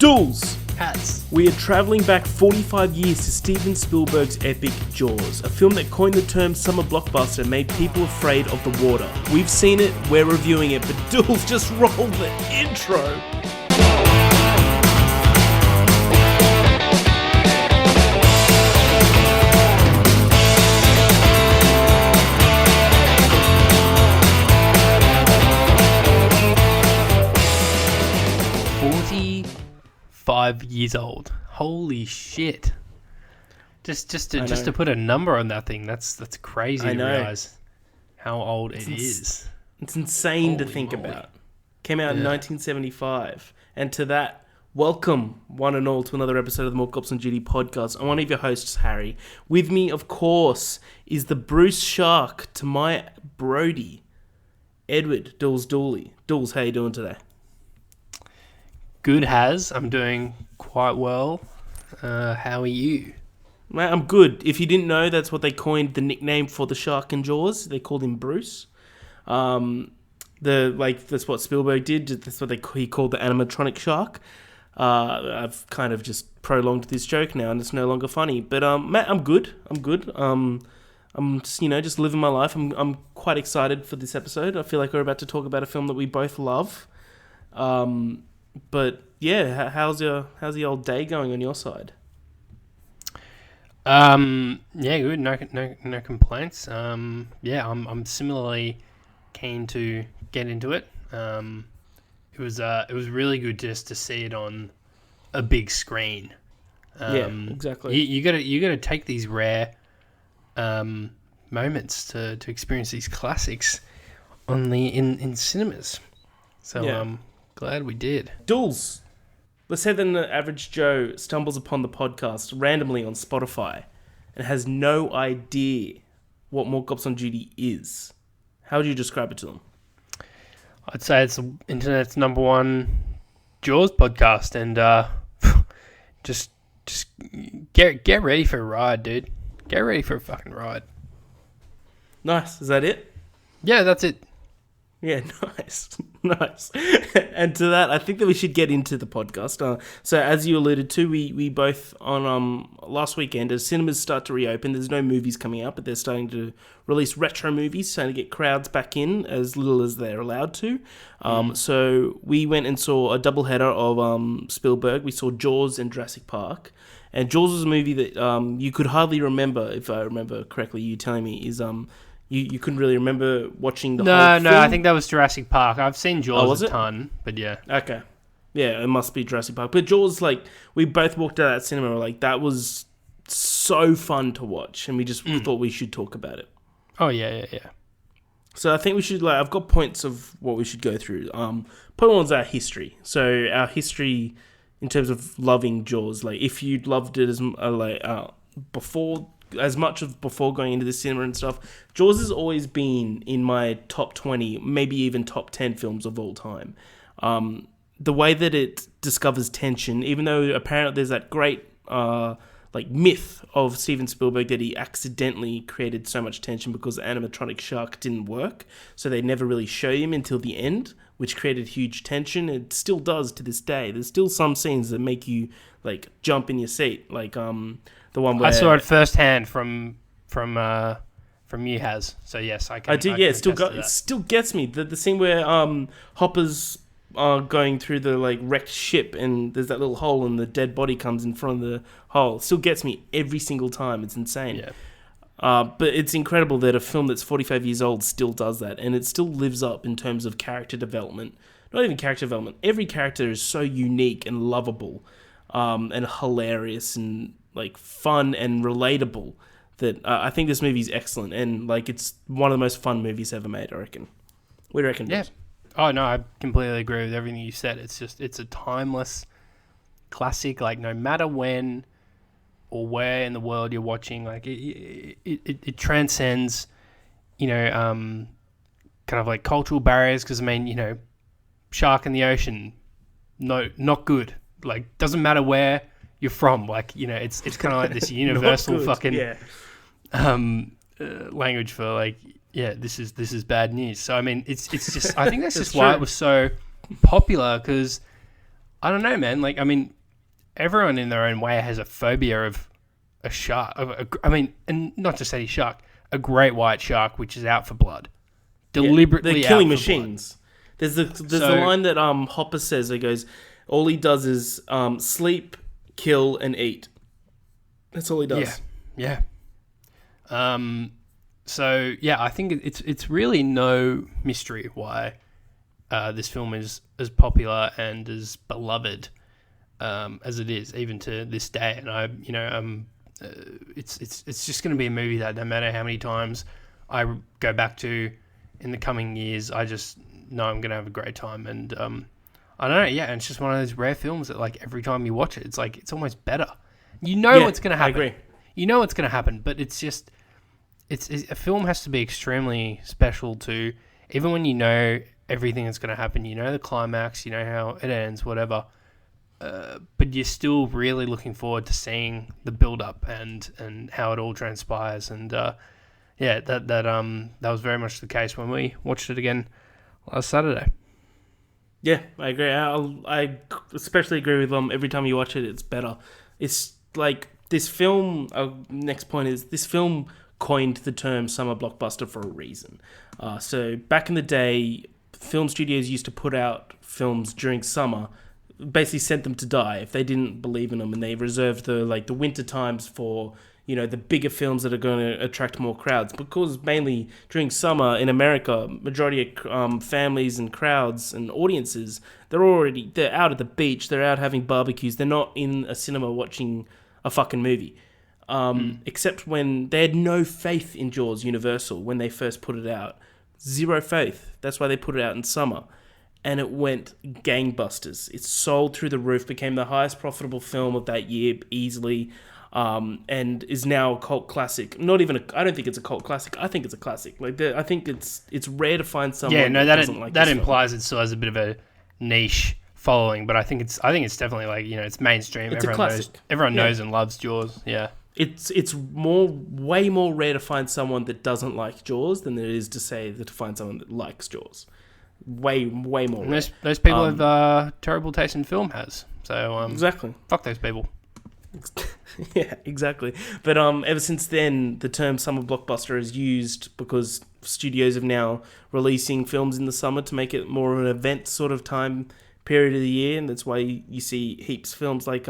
Dools! Hats. We are travelling back 45 years to Steven Spielberg's epic Jaws, a film that coined the term summer blockbuster and made people afraid of the water. We've seen it, we're reviewing it, but Dools just rolled the intro. Years old. Holy shit! Just to put a number on that thing, that's crazy to realize how old it is. It's insane to think about. Came out in 1975, and to that, welcome one and all to another episode of the More Cops on Duty podcast. I'm one of your hosts, Harry. With me, of course, is the Bruce Shark to my Brody, Edward Dools Dooley. Dools, how you doing today? Good, Has. I'm doing quite well. How are you? Mate, I'm good. If you didn't know, that's what they coined the nickname for the shark in Jaws. They called him Bruce. That's what Spielberg did. That's what he called the animatronic shark. I've kind of just prolonged this joke now, and it's no longer funny. But Matt, I'm good. I'm just, just living my life. I'm quite excited for this episode. I feel like we're about to talk about a film that we both love. But yeah, how's the old day going on your side? Yeah, good. No complaints. I'm similarly keen to get into it. It was really good just to see it on a big screen. Yeah, exactly. You gotta take these rare moments to experience these classics in cinemas. So yeah. Glad we did. Dools. Let's say that an average Joe stumbles upon the podcast randomly on Spotify and has no idea what More Cops on Duty is. How would you describe it to them? I'd say it's the internet's number one Jaws podcast, and just get ready for a ride, dude. Get ready for a fucking ride. Nice. Is that it? Yeah, that's it. Yeah, nice. And to that, I think that we should get into the podcast. So as you alluded to, we both on last weekend, as cinemas start to reopen, there's no movies coming out, but they're starting to release retro movies, trying to get crowds back in as little as they're allowed to. So we went and saw a doubleheader of Spielberg. We saw Jaws and Jurassic Park. And Jaws was a movie that you could hardly remember, if I remember correctly, you telling me, is... You couldn't really remember watching the whole film? No, I think that was Jurassic Park. I've seen Jaws a ton, but yeah. Okay. Yeah, it must be Jurassic Park. But Jaws, we both walked out of that cinema, that was so fun to watch, and we just thought we should talk about it. Oh, yeah. So I think we should, I've got points of what we should go through. Point one is our history. So our history in terms of loving Jaws, if you'd loved it as before going into the cinema and stuff, Jaws has always been in my top 20, maybe even top 10 films of all time. The way that it discovers tension, even though apparently there's that great myth of Steven Spielberg that he accidentally created so much tension because the animatronic shark didn't work, so they never really show him until the end, which created huge tension. It still does to this day. There's still some scenes that make you jump in your seat, the one where I saw it firsthand from you, Has. So yes, I do. Yeah, it still gets me. The scene where Hopper's going through the wrecked ship and there's that little hole and the dead body comes in front of the hole. It still gets me every single time. It's insane. Yeah. But it's incredible that a film that's 45 years old still does that, and it still lives up in terms of character development. Not even character development. Every character is so unique and lovable, and hilarious and fun and relatable that I think this movie's excellent, and it's one of the most fun movies ever made, I reckon. What do you reckon? Yeah. Oh no, I completely agree with everything you said. It's a timeless classic. No matter when or where in the world you're watching, it transcends, kind of cultural barriers. Because shark in the ocean, no, not good. Doesn't matter where you're from, it's kind of this universal fucking language for this is bad news. So I mean, it's just I think that's just why it was so popular, because I don't know, man. Like, I mean, everyone in their own way has a phobia of a shark. And not just any shark, a great white shark, which is out for blood, deliberately they're killing out for machines. There's the line that Hopper says. He goes, all he does is sleep, kill, and eat. That's all he does. Yeah. So yeah, I think it's really no mystery why this film is as popular and as beloved as it is, even to this day. And it's just going to be a movie that no matter how many times I go back to in the coming years, I just know I'm going to have a great time. And I don't know, yeah, and it's just one of those rare films that, like, every time you watch it, it's like it's almost better. You know what's going to happen. I agree. You know what's going to happen, but it's just it's a film has to be extremely special to, even when you know everything that's going to happen, you know the climax, you know how it ends, whatever. But you're still really looking forward to seeing the build up and how it all transpires. And that was very much the case when we watched it again last Saturday. Yeah, I agree. I especially agree with every time you watch it, it's better. It's like this film. Next point is this film coined the term summer blockbuster for a reason. So back in the day, film studios used to put out films during summer, basically sent them to die if they didn't believe in them, and they reserved the winter times for the bigger films that are going to attract more crowds. Because mainly during summer in America, majority of families and crowds and audiences, they're out at the beach, they're out having barbecues, they're not in a cinema watching a fucking movie. Except when they had no faith in Jaws, Universal, when they first put it out. Zero faith. That's why they put it out in summer. And it went gangbusters. It sold through the roof, became the highest profitable film of that year easily, and is now a cult classic. I don't think it's a cult classic. I think it's a classic. I think it's rare to find someone that doesn't like this implies film. it still has a bit of a niche following, but I think it's definitely it's mainstream. It's a classic. Everyone knows and loves Jaws. Yeah. It's way more rare to find someone that doesn't like Jaws than it is to find someone that likes Jaws. Way more rare. Those people have terrible taste in film so exactly. Fuck those people. Yeah, exactly. But ever since then, the term summer blockbuster is used because studios are now releasing films in the summer to make it more of an event sort of time period of the year, and that's why you see heaps of films like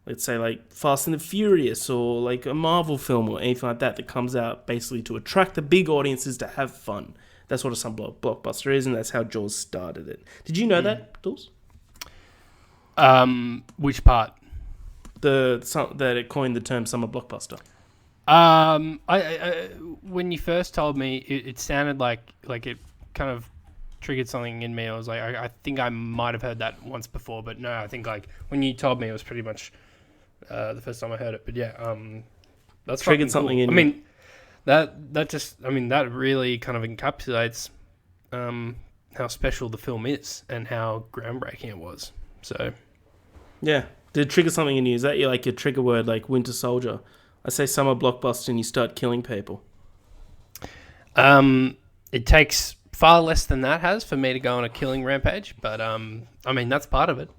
let's say like Fast and the Furious, or like a Marvel film or anything like that comes out basically to attract the big audiences to have fun. That's what a summer blockbuster is, and that's how Jaws started it. Did you know that, Dools? Which part? That it coined the term summer blockbuster. I when you first told me, it sounded like it kind of triggered something in me. I was like, I think I might have heard that once before, but no, I think like when you told me, it was pretty much the first time I heard it. But yeah, that's triggered something cool. in I you. mean, that really kind of encapsulates how special the film is and how groundbreaking it was. So yeah. Did it trigger something in you? Is that your trigger word, like Winter Soldier? I say summer blockbuster and you start killing people. It takes far less than that has for me to go on a killing rampage, but I mean, that's part of it.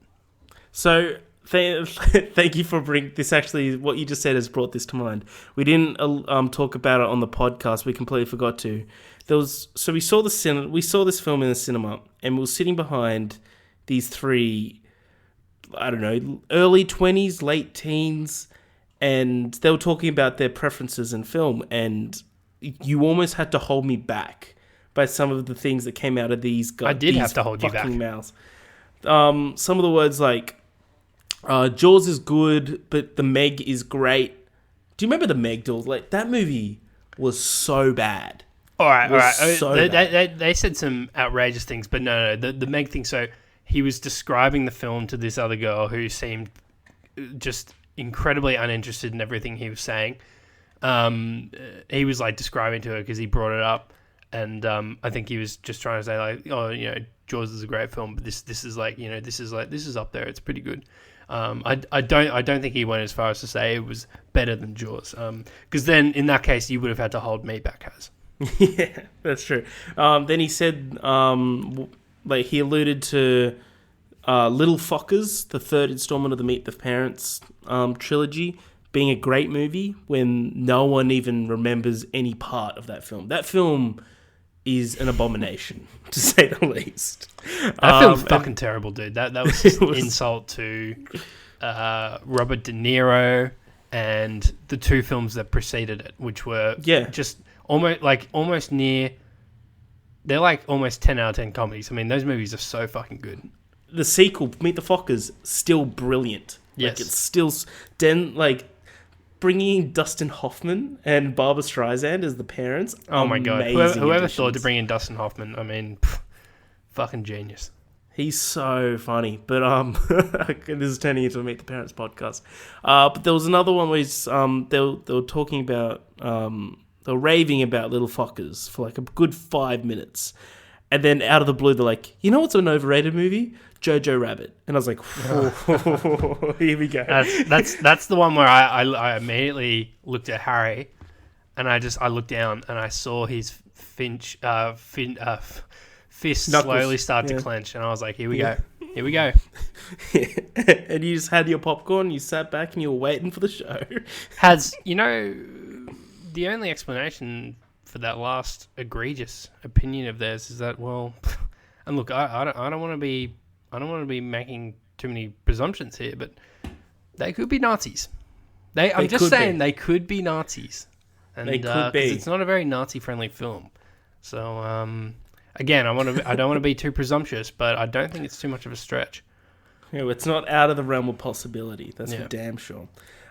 So thank you for bringing this. Actually, what you just said has brought this to mind. We didn't talk about it on the podcast. We completely forgot to. We saw this film in the cinema, and we were sitting behind these three, I don't know, early 20s, late teens, and they were talking about their preferences in film, and you almost had to hold me back by some of the things that came out of these guys. I did have to hold you back. Mouths. Some of the words like, Jaws is good, but The Meg is great. Do you remember The Meg, Dools? Like, that movie was so bad. All right. So they said some outrageous things, but no, the Meg thing, so he was describing the film to this other girl who seemed just incredibly uninterested in everything he was saying. He was like describing to her because he brought it up, and I think he was just trying to say like, oh, Jaws is a great film, but this is like, this is up there. It's pretty good. I don't think he went as far as to say it was better than Jaws. Because then in that case you would have had to hold me back, Haz. Yeah, that's true. Then he said, like he alluded to Little Fockers, the third installment of the Meet the Parents trilogy, being a great movie when no one even remembers any part of that film. That film is an abomination, to say the least. That film's fucking terrible, dude. That was just an insult to Robert De Niro and the two films that preceded it, which were just almost near. They're like almost 10 out of 10 comedies. I mean, those movies are so fucking good. The sequel, Meet the Fockers, still brilliant. Yes. Like, it's still... bringing in Dustin Hoffman and Barbra Streisand as the parents. Oh my God. Whoever thought to bring in Dustin Hoffman, I mean, fucking genius. He's so funny. But this is turning into a Meet the Parents podcast. But there was another one where they were talking about... they were raving about Little Fockers for like a good 5 minutes. And then out of the blue, they're like, you know what's an overrated movie? Jojo Rabbit. And I was like, here we go. That's the one where I immediately looked at Harry, and I looked down and I saw his fist slowly start to clench, and I was like, here we go. Here we go. And you just had your popcorn, you sat back and you were waiting for the show. The only explanation for that last egregious opinion of theirs is that, well, and look, I don't want to be making too many presumptions here, but they could be Nazis. I'm just saying they could be Nazis, and they could be. It's not a very Nazi-friendly film. So again, I don't want to be too presumptuous, but I don't think it's too much of a stretch. Yeah, it's not out of the realm of possibility. That's for damn sure.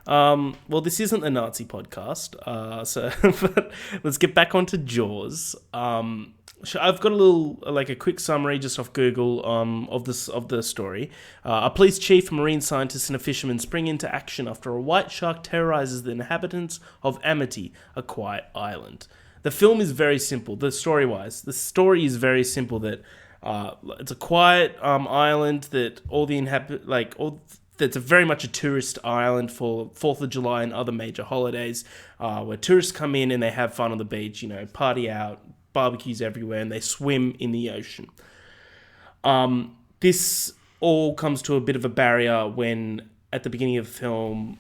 Well, this isn't the Nazi podcast, so but let's get back onto Jaws. I've got a quick summary just off Google of the story. A police chief, a marine scientist, and a fisherman spring into action after a white shark terrorizes the inhabitants of Amity, a quiet island. The film is very simple. The story is very simple. That it's a quiet island that all the that's very much a tourist island for 4th of July and other major holidays, where tourists come in and they have fun on the beach, party out, barbecues everywhere, and they swim in the ocean. This all comes to a bit of a barrier when, at the beginning of the film,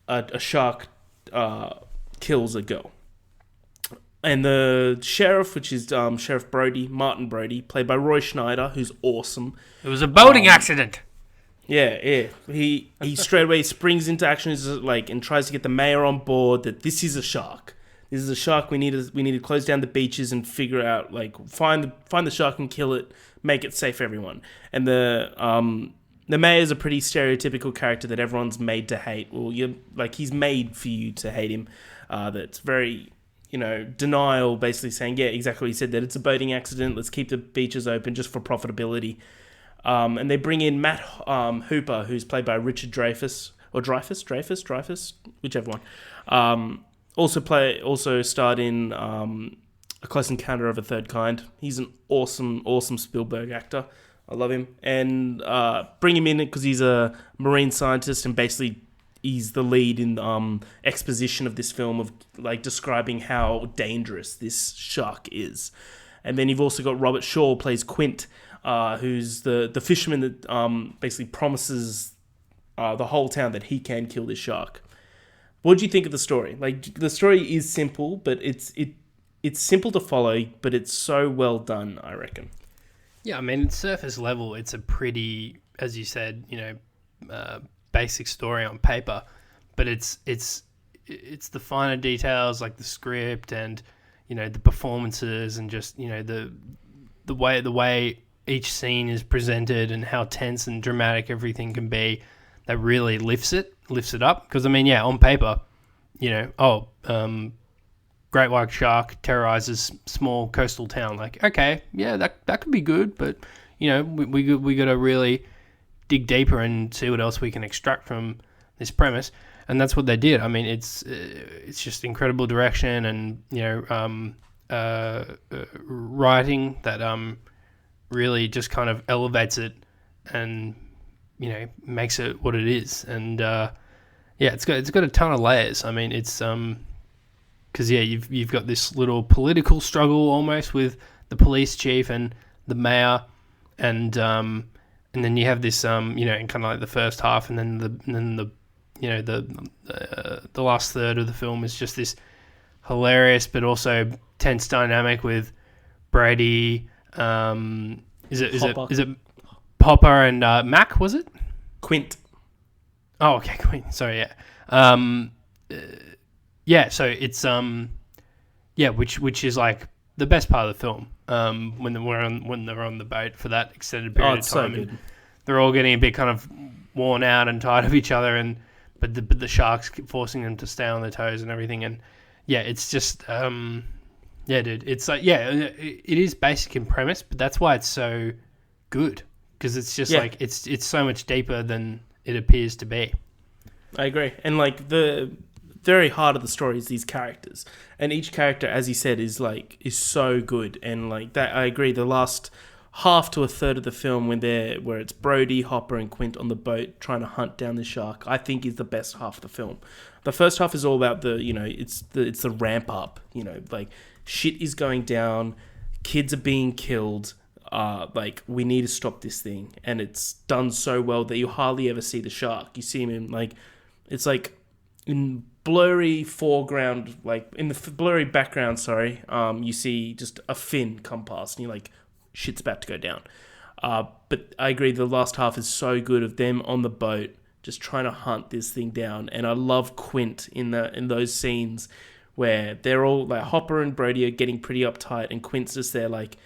a shark kills a girl. And the sheriff, which is Sheriff Martin Brody, played by Roy Schneider, who's awesome. It was a boating accident. Yeah. He straight away springs into action and tries to get the mayor on board that this is a shark. This is a shark. We need to close down the beaches and figure out find the shark and kill it, make it safe for everyone. And the mayor is a pretty stereotypical character that everyone's made to hate. Well, he's made for you to hate him. That's very denial, basically saying exactly what he said, that it's a boating accident. Let's keep the beaches open just for profitability. And they bring in Matt Hooper, who's played by Richard Dreyfuss, whichever one. Also starred in A Close Encounter of a Third Kind. He's an awesome Spielberg actor. I love him. And bring him in because he's a marine scientist, and basically he's the lead in exposition of this film of describing how dangerous this shark is. And then you've also got Robert Shaw plays Quint, who's the fisherman that basically promises the whole town that he can kill this shark. What do you think of the story? The story is simple, but it's simple to follow, but it's so well done, I reckon. Yeah, I mean, it's surface level. It's a pretty, as you said, basic story on paper, but it's the finer details, like the script and the performances, and just the way each scene is presented and how tense and dramatic everything can be, that really lifts it up. Because on paper, great white shark terrorizes small coastal town. That could be good, but we got to really dig deeper and see what else we can extract from this premise, and that's what they did. I mean, it's just incredible direction and writing that really just kind of elevates it and makes it what it is. And it's got a ton of layers. I mean, it's because you've got this little political struggle almost with the police chief and the mayor, and and then you have this you know, kind of like the first half, and then the you know, the last third of the film is just this hilarious but also tense dynamic with Brady. Is it Popper and Mac? Was it Quint. Oh, okay, Queen. Sorry, yeah. Um, yeah. So it's yeah, which is like the best part of the film. When they're on the boat for that extended period of time, So good. and they're all getting a bit kind of worn out and tired of each other, and but the sharks keep forcing them to stay on their toes and everything, and yeah, it's just yeah, dude. It's like, yeah, it is basic in premise, but that's why it's so good, because it's just like it's so much deeper than it appears to be. I agree. And like the very heart of the story is these characters. And each character, as you said, is so good. And like that, I agree. The last half to a third of the film where it's Brody, Hopper and Quint on the boat trying to hunt down the shark, I think is the best half of the film. The first half is all about it's the ramp up, like shit is going down, kids are being killed, like we need to stop this thing, and it's done so well that you hardly ever see the shark. You see him in it's like in blurry foreground, like in the blurry background, you see just a fin come past and you're like, shit's about to go down. But I agree, the last half is so good of them on the boat just trying to hunt this thing down. And I love Quint in those scenes where they're all like, Hopper and Brody are getting pretty uptight and Quint's just there like,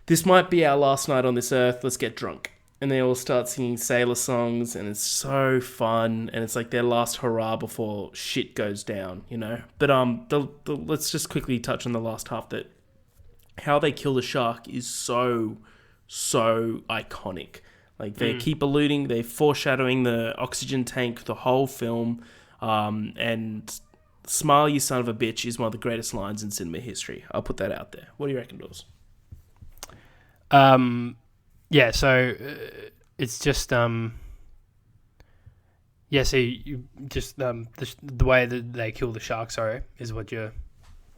this might be our last night on this earth, let's get drunk. And they all start singing sailor songs, and it's so fun, and it's like their last hurrah before shit goes down, But let's just quickly touch on the last half, that how they kill the shark is so iconic. Like they keep alluding, they're foreshadowing the oxygen tank the whole film, and "Smile, you son of a bitch" is one of the greatest lines in cinema history. I'll put that out there. What do you reckon, Dawes? Yeah, so it's just so you just the way that they kill the shark, is what you're.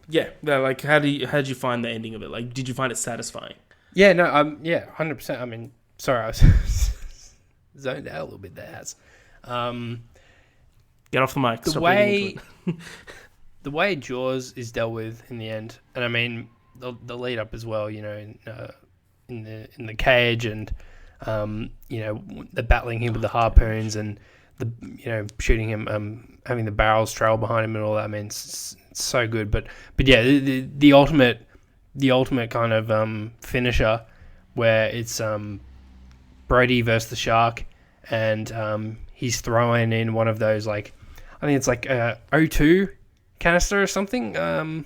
Yeah, like how did you find the ending of it? Like, did you find it satisfying? Yeah, no, yeah, 100%. I mean, sorry, I was zoned out a little bit there, Haz. Get off the mic. The way Jaws is dealt with in the end, and I mean the lead up as well, in the cage, and they're battling him with the harpoons, and shooting him, having the barrels trail behind him and all that. I mean, it's so good. But yeah, the ultimate kind of finisher, where it's Brody versus the shark, and he's throwing in one of those, like, I think it's like O2 canister or something.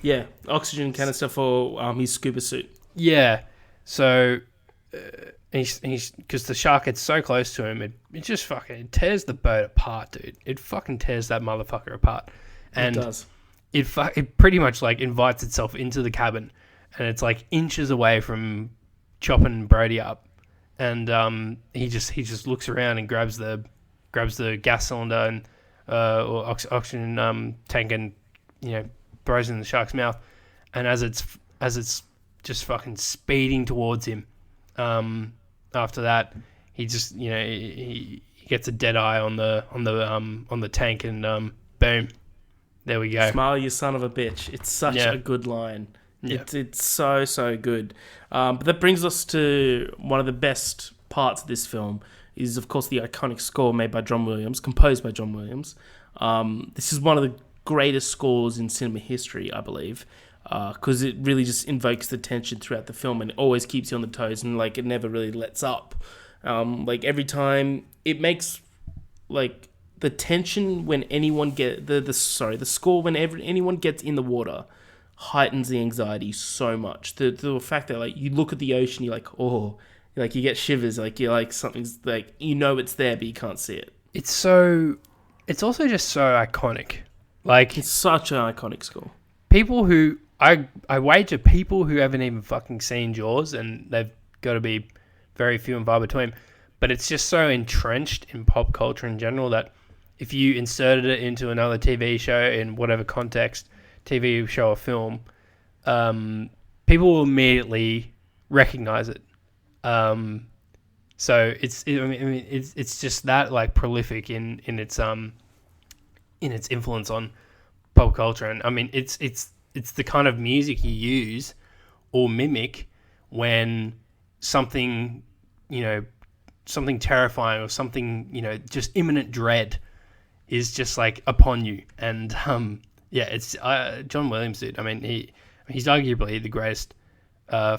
Yeah, oxygen canister for his scuba suit. Yeah. So he's because the shark gets so close to him, it just fucking tears the boat apart, dude. It fucking tears that motherfucker apart, and it does. It pretty much like invites itself into the cabin, and it's like inches away from chopping Brody up, and he just looks around and grabs the gas cylinder and or oxygen tank, and throws it in the shark's mouth, and as it's just fucking speeding towards him. After that, he just he gets a dead eye on the tank, and boom, there we go. Smile, you son of a bitch. It's such a good line. Yeah. It's so good. But that brings us to one of the best parts of this film, is of course the iconic score made by John Williams, composed by John Williams. This is one of the greatest scores in cinema history, I believe. Because it really just invokes the tension throughout the film, and it always keeps you on the toes, and like it never really lets up. Like every time it makes like the tension when anyone the score whenever anyone gets in the water heightens the anxiety so much. The fact that like you look at the ocean, you're like, oh, like you get shivers, like you're like something's like it's there but you can't see it. It's also just so iconic. Like, it's such an iconic score. People who I wager people who haven't even fucking seen Jaws, and they've got to be very few and far between, but it's just so entrenched in pop culture in general that if you inserted it into another TV show in whatever context, TV show or film, people will immediately recognize it. So it's just that like prolific in its influence on pop culture, and I mean it's the kind of music you use or mimic when something, something terrifying or something, just imminent dread is just like upon you. And it's John Williams, dude. I mean, he's arguably the greatest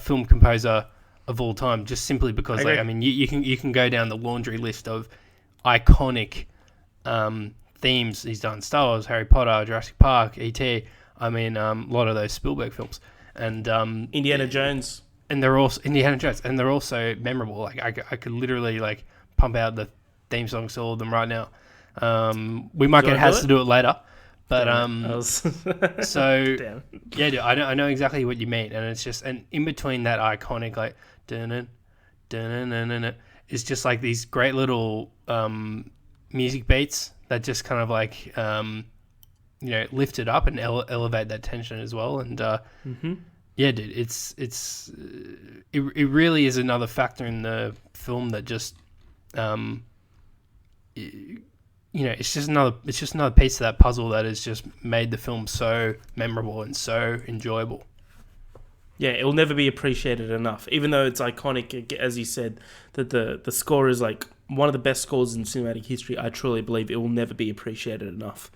film composer of all time, just simply because, like, I mean, you can go down the laundry list of iconic themes he's done: Star Wars, Harry Potter, Jurassic Park, E.T. I mean, a lot of those Spielberg films, and Indiana Jones, and they're also Indiana Jones, and they're also memorable. Like I could literally like pump out the theme songs to all of them right now. We might get Has to do it later, but so Damn. yeah, dude, I know exactly what you mean, and it's just, and in between that iconic like dun dun is just like these great little music beats that just kind of like lift it up and elevate that tension as well. And yeah, dude, it really is another factor in the film that just it's just another piece of that puzzle that has just made the film so memorable and so enjoyable. Yeah, it will never be appreciated enough, even though it's iconic. As you said, that the score is like one of the best scores in cinematic history. I truly believe it will never be appreciated enough.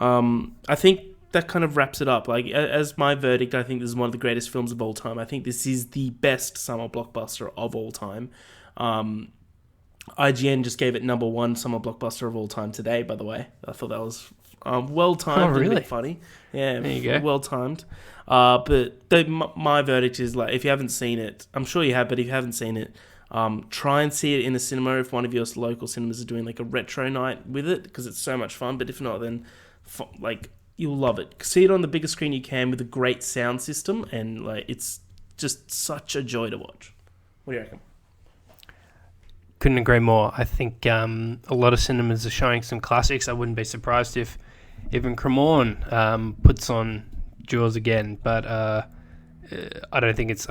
I think that kind of wraps it up. Like, as my verdict, I think this is one of the greatest films of all time. I think this is the best summer blockbuster of all time. IGN just gave it number one summer blockbuster of all time today, by the way. I thought that was well timed. Oh, really? And a bit funny. Yeah, there you go. Well timed. But my verdict is, like, if you haven't seen it, I'm sure you have, but if you haven't seen it, try and see it in the cinema if one of your local cinemas are doing like a retro night with it, because it's so much fun. But if not, then like, you'll love it. See it on the biggest screen you can with a great sound system, and like, it's just such a joy to watch. What do you reckon? Couldn't agree more. I think a lot of cinemas are showing some classics. I wouldn't be surprised if even Cremorne puts on Jaws again, but I don't think it's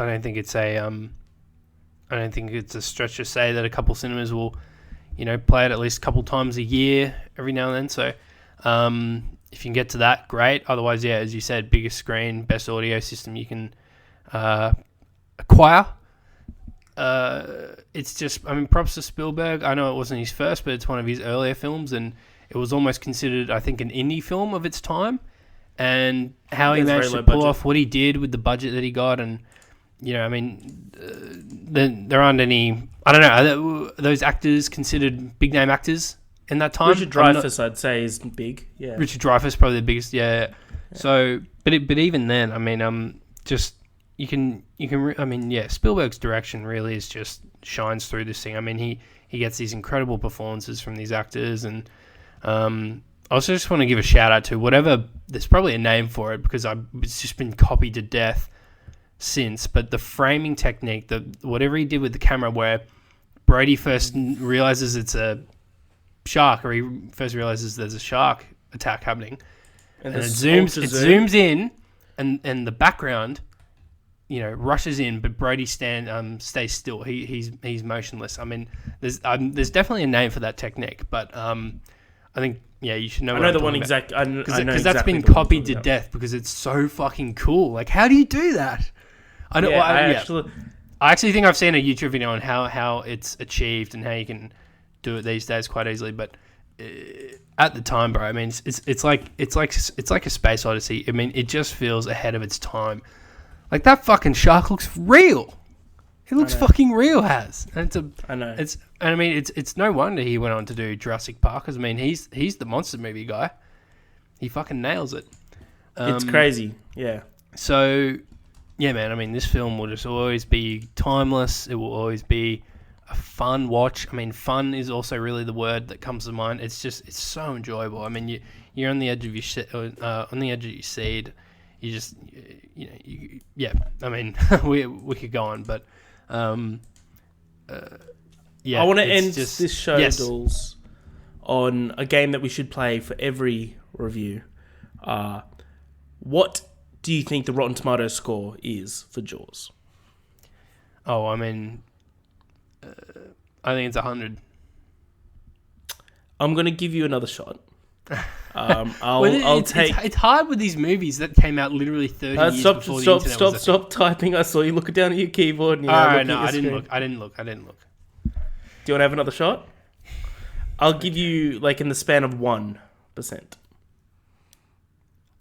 a stretch to say that a couple cinemas will, play it at least a couple times a year, every now and then. So if you can get to that, great. Otherwise, yeah, as you said, biggest screen, best audio system you can acquire. It's just, I mean, props to Spielberg. I know it wasn't his first, but it's one of his earlier films, and it was almost considered, I think, an indie film of its time. And how he managed to pull off what he did with the budget that he got, and I mean, there aren't any. I don't know. Are those actors considered big name actors in that time? Richard Dreyfuss, I'd say, is big. Yeah, Richard Dreyfuss probably the biggest. Yeah. So, but even then, I mean, just. You can. I mean, yeah. Spielberg's direction really is just shines through this thing. I mean, he gets these incredible performances from these actors, and I also just want to give a shout out to whatever. There's probably a name for it because it's just been copied to death since. But the framing technique, whatever he did with the camera, where Brody first realizes it's a shark, or he first realizes there's a shark attack happening, and it zooms in, and the background. Rushes in, but Brody stays still. He's motionless. I mean, there's definitely a name for that technique, but I think you should know. I know the one exactly because that's been copied to death because it's so fucking cool. Like, how do you do that? I don't. Yeah, I actually think I've seen a YouTube video on how it's achieved and how you can do it these days quite easily. But at the time, bro, I mean, it's like a space odyssey. I mean, it just feels ahead of its time. Like, that fucking shark looks real. It looks fucking real, And I know. It's no wonder he went on to do Jurassic Park. 'Cause, I mean, he's the monster movie guy. He fucking nails it. It's crazy. Yeah. So, yeah, man. I mean, this film will just always be timeless. It will always be a fun watch. I mean, fun is also really the word that comes to mind. It's so enjoyable. I mean, you're on the edge of your seat. You just, yeah. I mean, we could go on, but yeah. I want to end this show, Dools, on a game that we should play for every review. What do you think the Rotten Tomatoes score is for Jaws? Oh, I mean, I think it's 100. I'm going to give you another shot. It's hard with these movies that came out literally 30 years before the internet was a Stop typing. I saw you looking down at your keyboard. And, I didn't look. I didn't look. Do you want to have another shot? I'll give you, like, in the span of 1%.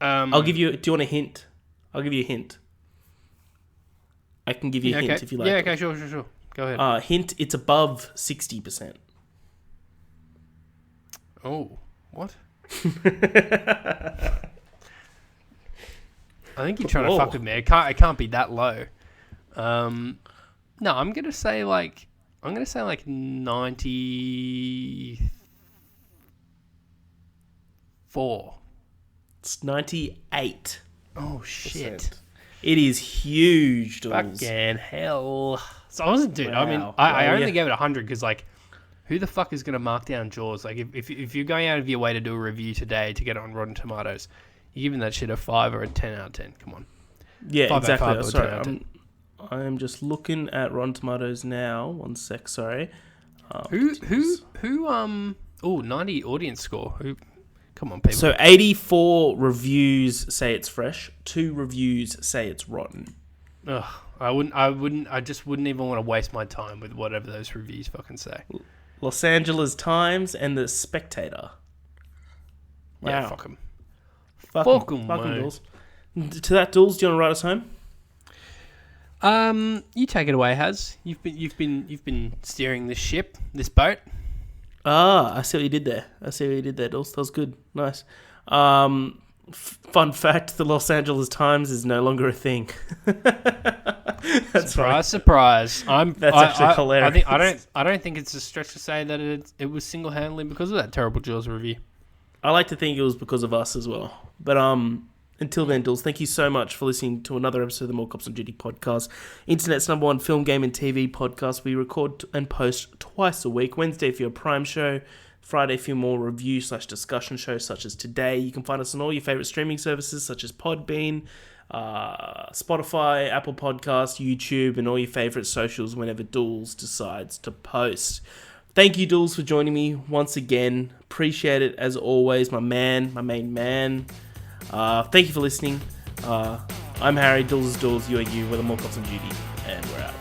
I'll give you... Do you want a hint? I'll give you a hint. I can give you a hint if you like. Yeah, okay, sure. Go ahead. Hint, it's above 60%. Oh, what? I think you're trying to fuck with me. It can't be that low. No, I'm gonna say like 94. It's 98. Oh shit! It is huge, Dools. Fucking hell! So I wasn't, dude. Wow. I mean, I only gave it 100 because, like, who the fuck is gonna mark down Jaws? Like, if you're going out of your way to do a review today to get it on Rotten Tomatoes, you're giving that shit a 5 or a 10 out of 10. Come on. Yeah, 5 exactly. out of 5 or 10 out of 10. I'm just looking at Rotten Tomatoes now. 1 sec, sorry. Oh, 90 audience score. Come on, people. So 84 reviews say it's fresh. 2 reviews say it's rotten. Ugh, I just wouldn't even want to waste my time with whatever those reviews fucking say. Los Angeles Times and The Spectator. Wow. Yeah, fuck them. Fuck them, Dools. To that, Dools, do you want to write us home? You take it away, Haz. You've been steering this ship, this boat. Ah, I see what you did there. Dools. That was good. Nice. Fun fact, the Los Angeles Times is no longer a thing. That's Surprise. That's actually hilarious. I don't think it's a stretch to say that it was single-handedly because of that terrible Jaws review. I like to think it was because of us as well. But until then, Dools, thank you so much for listening to another episode of the More Cops on Duty podcast, Internet's #1 film, game, and TV podcast. We record and post twice a week. Wednesday for your Prime show, Friday for your more review/discussion shows such as today. You can find us on all your favourite streaming services such as Podbean, Spotify, Apple Podcasts, YouTube, and all your favourite socials whenever Dools decides to post. Thank you, Dools, for joining me once again. Appreciate it as always, my main man. Thank you for listening. I'm Harry, Dools is Dools, you are you, we're the More Cops on Duty, and we're out.